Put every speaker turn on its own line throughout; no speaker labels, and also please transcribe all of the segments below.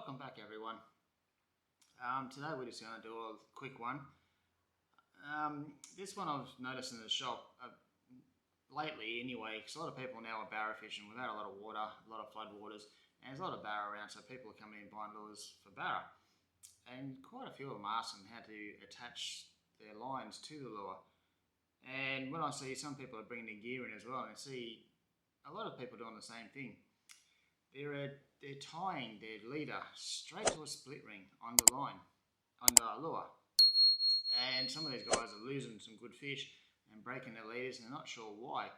Welcome back everyone. Today we're just going to do a quick one. This one I've noticed in the shop lately anyway, because a lot of people now are barra fishing. We've had a lot of water, a lot of flood waters, and there's a lot of barra around, so people are coming in buying lures for barra. And quite a few of them ask them how to attach their lines to the lure. And when I see some people are bringing their gear in as well, and I see a lot of people doing the same thing. They're tying their leader straight to a split ring on the line, on the lure. And some of these guys are losing some good fish and breaking their leaders, and they're not sure why.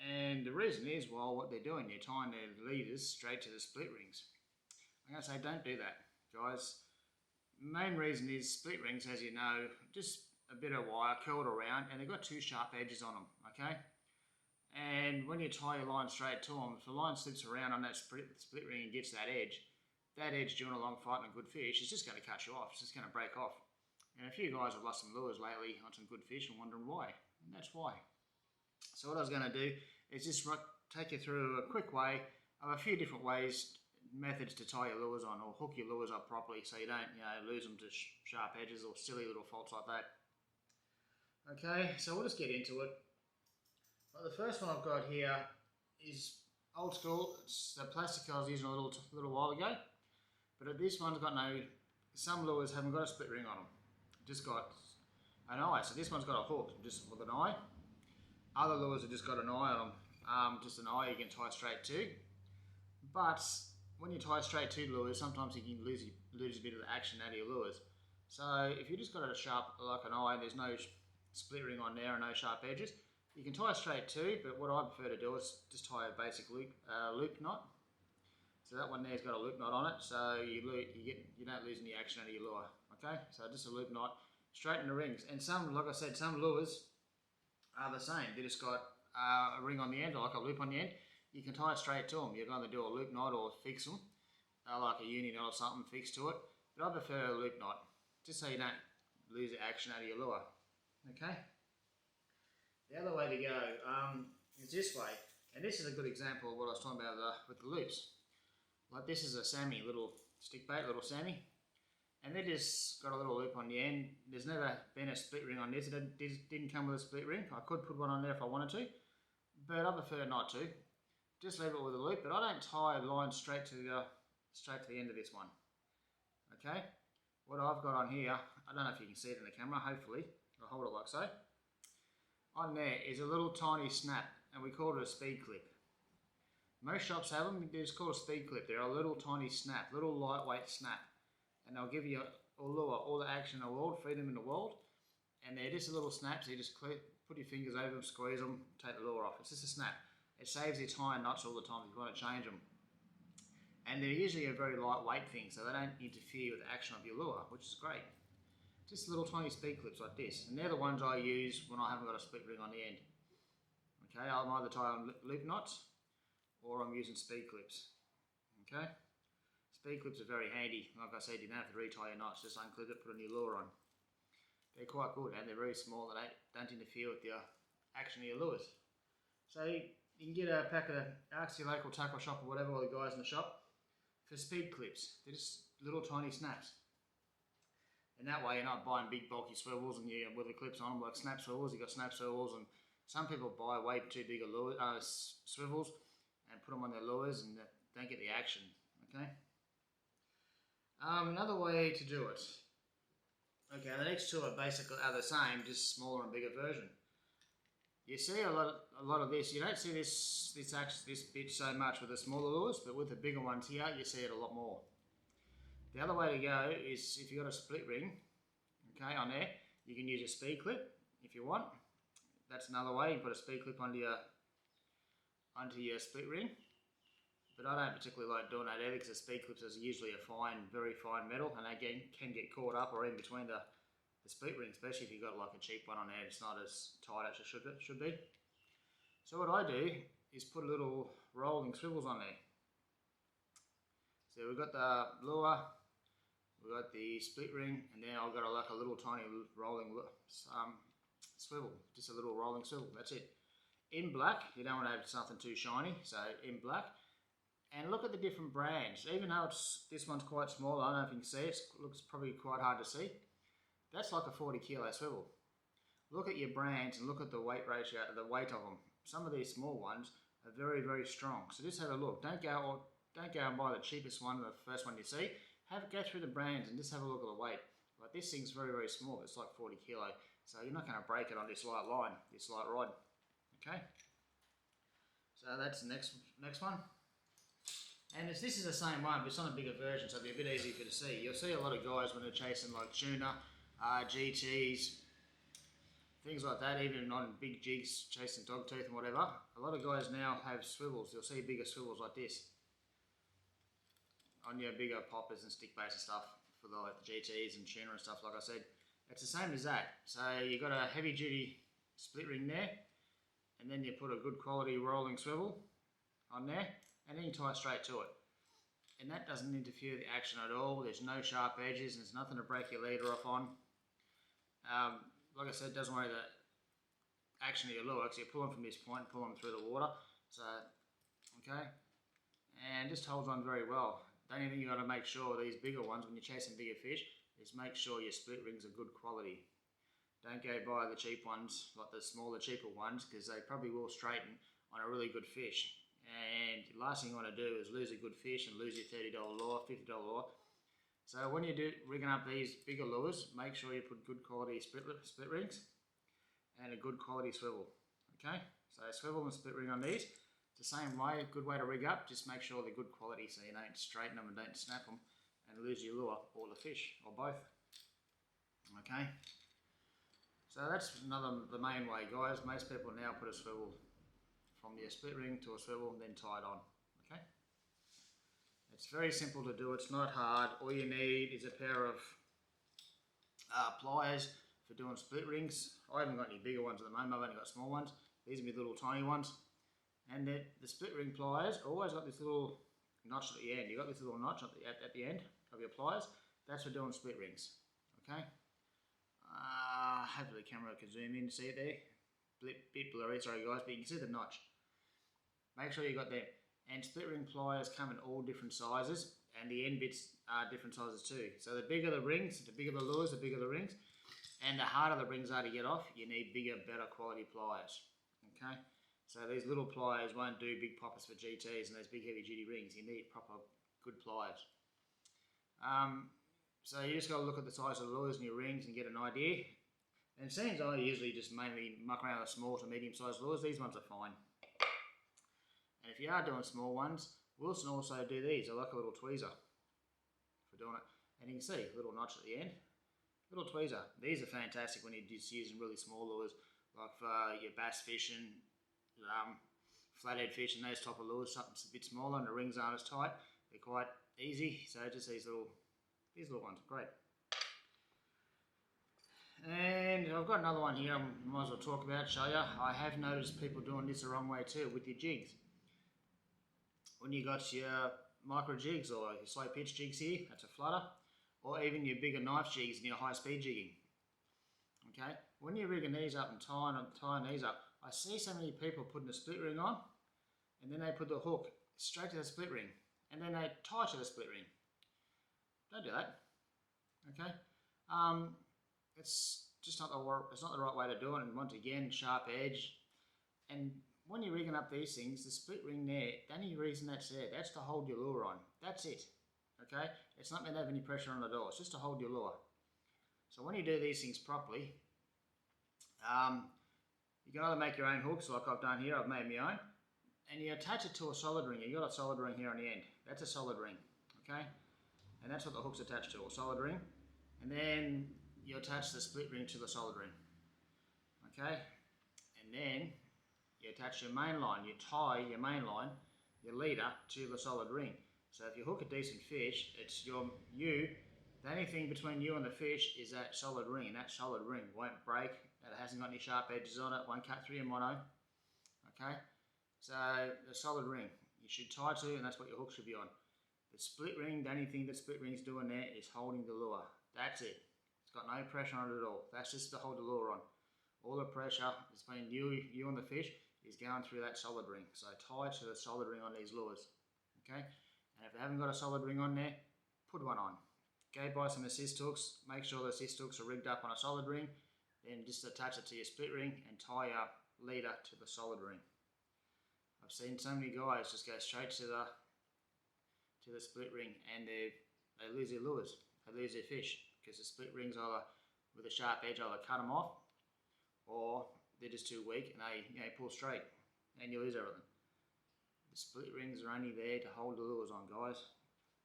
And the reason is, well, what they're doing, they're tying their leaders straight to the split rings. I'm going to say don't do that, guys. Main reason is split rings, as you know, just a bit of wire curled around, and they've got two sharp edges on them, okay? And when you tie your line straight to them, if the line slips around on that split ring and gets that edge during a long fight and a good fish, it's just going to cut you off. It's just going to break off. And a few guys have lost some lures lately on some good fish and wondering why. And that's why. So what I was going to do is just take you through a quick way of a few different methods to tie your lures on, or hook your lures up properly so you don't lose them to sharp edges or silly little faults like that. Okay, so we'll just get into it. Well, the first one I've got here is old school. It's the plastic I was using a little while ago, but this one's got some lures haven't got a split ring on them. Just got an eye. So this one's got a hook just with an eye. Other lures have just got an eye on them, just an eye you can tie straight to. But when you tie straight to lures, sometimes you can lose a bit of the action out of your lures. So if you just got a sharp, like an eye, and there's no split ring on there and no sharp edges, you can tie straight to, but what I prefer to do is just tie a basic loop knot. So that one there's got a loop knot on it, so you don't lose any action out of your lure. Okay, so just a loop knot straight in the rings. And some, like I said, some lures are the same. They just got a ring on the end, or like a loop on the end. You can tie straight to them. You can either do a loop knot or fix them, like a uni knot or something fixed to it. But I prefer a loop knot, just so you don't lose the action out of your lure. Okay. The other way to go is this way, and this is a good example of what I was talking about with the loops. Like this is a Sammy, little stick bait, little Sammy, and they just got a little loop on the end. There's never been a split ring on this. It didn't come with a split ring. I could put one on there if I wanted to, but I prefer not to. Just leave it with a loop, but I don't tie a line straight to the end of this one. Okay, what I've got on here, I don't know if you can see it in the camera. Hopefully, I'll hold it like so. On there is a little tiny snap, and we call it a speed clip. Most shops have them, they're just called a speed clip. They're a little tiny snap, little lightweight snap, and they'll give you a lure all the action in the world, freedom in the world, and they're just a little snap, so you just put your fingers over them, squeeze them, take the lure off. It's just a snap. It saves you tying knots all the time if you want to change them. And they're usually a very lightweight thing, so they don't interfere with the action of your lure, which is great. Just little tiny speed clips like this, and they're the ones I use when I haven't got a split ring on the end. Okay, I'm either tying loop knots or I'm using speed clips. Okay, speed clips are very handy. Like I said, you don't have to retie your knots, just unclip it, put a new lure on. They're quite good, and they're very small. They don't interfere with the action of your lures. So you can get a pack of, ask your local tackle shop or whatever, or the guys in the shop, for speed clips. They're just little tiny snaps. And that way you're not buying big bulky swivels and with the clips on them like snap swivels. You've got snap swivels, and some people buy way too big swivels and put them on their lures and don't get the action. Okay. Another way to do it. Okay, the next two are basically the same, just smaller and bigger version. You see a lot of this. You don't see this bit so much with the smaller lures, but with the bigger ones here, you see it a lot more. The other way to go is if you've got a split ring, okay, on there, you can use a speed clip if you want. That's another way. You put a speed clip onto your split ring. But I don't particularly like doing that either, because the speed clips is usually a very fine metal, and they can get caught up or in between the split ring, especially if you've got like a cheap one on there. It's not as tight as it should be. So what I do is put a little rolling swivels on there. So we've got the lure, we've got the split ring, and then I've got like a little tiny rolling swivel, just a little rolling swivel, that's it. In black, you don't want to have something too shiny, so in black. And look at the different brands. Even though this one's quite small, I don't know if you can see it, it looks probably quite hard to see. That's like a 40 kilo swivel. Look at your brands and look at the weight ratio, the weight of them. Some of these small ones are very, very strong. So just have a look. Don't go and buy the cheapest one, the first one you see. Go through the brands and just have a look at the weight. Like this thing's very, very small. It's like 40 kilo. So you're not going to break it on this light line, this light rod. Okay. So that's the next one. And this is the same one, but it's on a bigger version, so it'll be a bit easier for you to see. You'll see a lot of guys when they're chasing like tuna, GTs, things like that, even on big jigs, chasing dogtooth and whatever. A lot of guys now have swivels. You'll see bigger swivels like this on your bigger poppers and stick baits and stuff for the like, GTs and tuna and stuff, like I said. It's the same as that. So you've got a heavy duty split ring there, and then you put a good quality rolling swivel on there, and then you tie straight to it. And that doesn't interfere with the action at all. There's no sharp edges, and there's nothing to break your leader off on. Like I said, it doesn't worry the action of your lure, because you pull them from this point and pull them through the water. So, okay, and just holds on very well. The only thing you got to make sure, these bigger ones, when you're chasing bigger fish, is make sure your split rings are good quality. Don't go buy the cheap ones, like the smaller, cheaper ones, because they probably will straighten on a really good fish. And the last thing you want to do is lose a good fish and lose your $30 lure, $50 lure. So when you do rigging up these bigger lures, make sure you put good quality split rings and a good quality swivel. Okay, so swivel and split ring on these. It's the same way, good way to rig up. Just make sure they're good quality so you don't straighten them and don't snap them and lose your lure or the fish or both. Okay, so that's the main way, guys. Most people now put a swivel from your split ring to a swivel and then tie it on. Okay, it's very simple to do. It's not hard. All you need is a pair of pliers for doing split rings. I haven't got any bigger ones at the moment. I've only got small ones. These are my little tiny ones. And the split ring pliers always got this little notch at the end. You've got this little notch at the end of your pliers. That's for doing split rings. Okay. Hopefully the camera can zoom in to see it there. Bit blurry, sorry guys, but you can see the notch. Make sure you got them. And split ring pliers come in all different sizes, and the end bits are different sizes too. So the bigger the rings, the bigger the lures, the bigger the rings, and the harder the rings are to get off, you need bigger, better quality pliers. Okay. So these little pliers won't do big poppers for GTs and those big heavy duty rings. You need proper good pliers. So you just got to look at the size of the lures and your rings and get an idea. And seems I usually just mainly muck around with small to medium sized lures. These ones are fine. And if you are doing small ones, Wilson also do these. I like a little tweezer for doing it. And you can see a little notch at the end. Little tweezer. These are fantastic when you're just using really small lures, like for your bass fishing, flathead fish and those type of lures, something a bit smaller and the rings aren't as tight. They're quite easy, so just these little ones, great. And I've got another one here I might as well talk about, show you. I have noticed people doing this the wrong way too with your jigs. When you got your micro jigs or your slow pitch jigs here, that's a flutter, or even your bigger knife jigs and your high speed jigging. Okay, when you're rigging these up and tying these up, I see so many people putting a split ring on, and then they put the hook straight to the split ring, and then they tie to the split ring. Don't do that. Okay, it's just not the right way to do it. And once again, sharp edge. And when you're rigging up these things, the split ring there, the only reason that's there, that's to hold your lure on. That's it. Okay, it's not meant to have any pressure on the door. It's just to hold your lure. So when you do these things properly, you can either make your own hooks like I've done here. I've made my own, and you attach it to a solid ring. You've got a solid ring here on the end. That's a solid ring, okay? And that's what the hook's attached to, a solid ring. And then you attach the split ring to the solid ring, okay? And then you attach your main line. You tie your main line, your leader, to the solid ring. So if you hook a decent fish, it's the only thing between you and the fish is that solid ring, and that solid ring won't break. It hasn't got any sharp edges on it, won't cut through your mono. Okay, so the solid ring you should tie to, and that's what your hook should be on. The split ring, the only thing that split ring's doing there is holding the lure. That's it. It's got no pressure on it at all. That's just to hold the lure on. All the pressure between you and the fish is going through that solid ring. So tie to the solid ring on these lures. Okay, and if they haven't got a solid ring on there, put one on. Go buy some assist hooks, make sure the assist hooks are rigged up on a solid ring, then just attach it to your split ring and tie your leader to the solid ring. I've seen so many guys just go straight to the split ring and they lose their lures, they lose their fish, because the split rings either with a sharp edge either cut them off, or they're just too weak and they pull straight and you lose everything. The split rings are only there to hold the lures on, guys.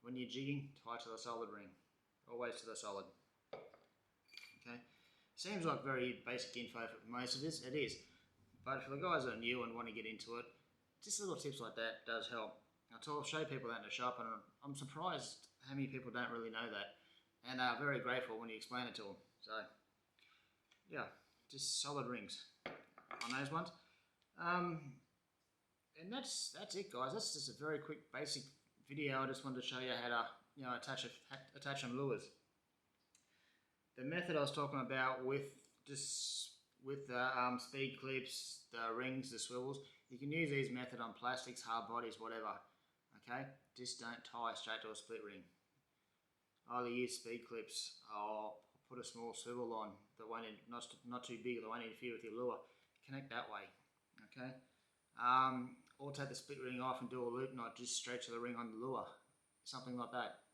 When you're jigging, tie to the solid ring, always to the solid. Okay, seems like very basic info for most of this, it is, but for the guys that are new and want to get into it, just little tips like that does help. I'll show people that in the shop, and I'm surprised how many people don't really know that, and are very grateful when you explain it to them. So yeah, just solid rings on those ones. And that's it, guys. That's just a very quick basic video. I just wanted to show you how to attach some lures. The method I was talking about with the speed clips, the rings, the swivels, you can use these method on plastics, hard bodies, whatever. Okay, just don't tie straight to a split ring. Either use speed clips or put a small swivel on that won't not too big, that won't interfere with your lure. Connect that way. Okay. Or take the split ring off and do a loop knot just straight to the ring on the lure, something like that.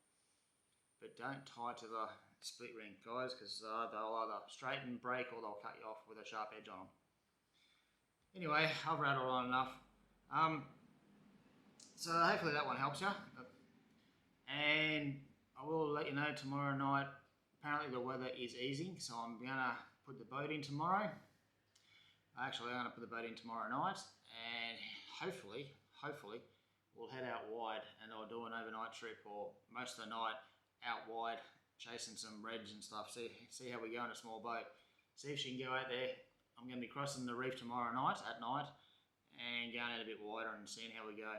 But don't tie to the split ring, guys, because they'll either straighten, break, or they'll cut you off with a sharp edge on them. Anyway, I've rattled on enough. So hopefully that one helps you. And I will let you know tomorrow night. Apparently the weather is easing, so I'm gonna put the boat in tomorrow. Actually, I'm gonna put the boat in tomorrow night, and hopefully we'll head out wide, and I'll do an overnight trip, or most of the night out wide, chasing some reds and stuff. See how we go in a small boat. See if she can go out there. I'm going to be crossing the reef tomorrow night, at night, and going out a bit wider and seeing how we go.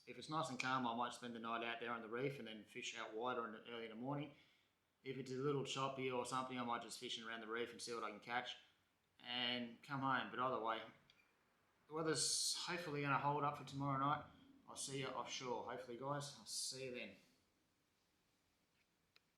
If it's nice and calm, I might spend the night out there on the reef and then fish out wider early in the morning. If it's a little choppy or something, I might just fish around the reef and see what I can catch and come home. But either way, the weather's hopefully going to hold up for tomorrow night. I'll see you offshore. Hopefully, guys. I'll see you then.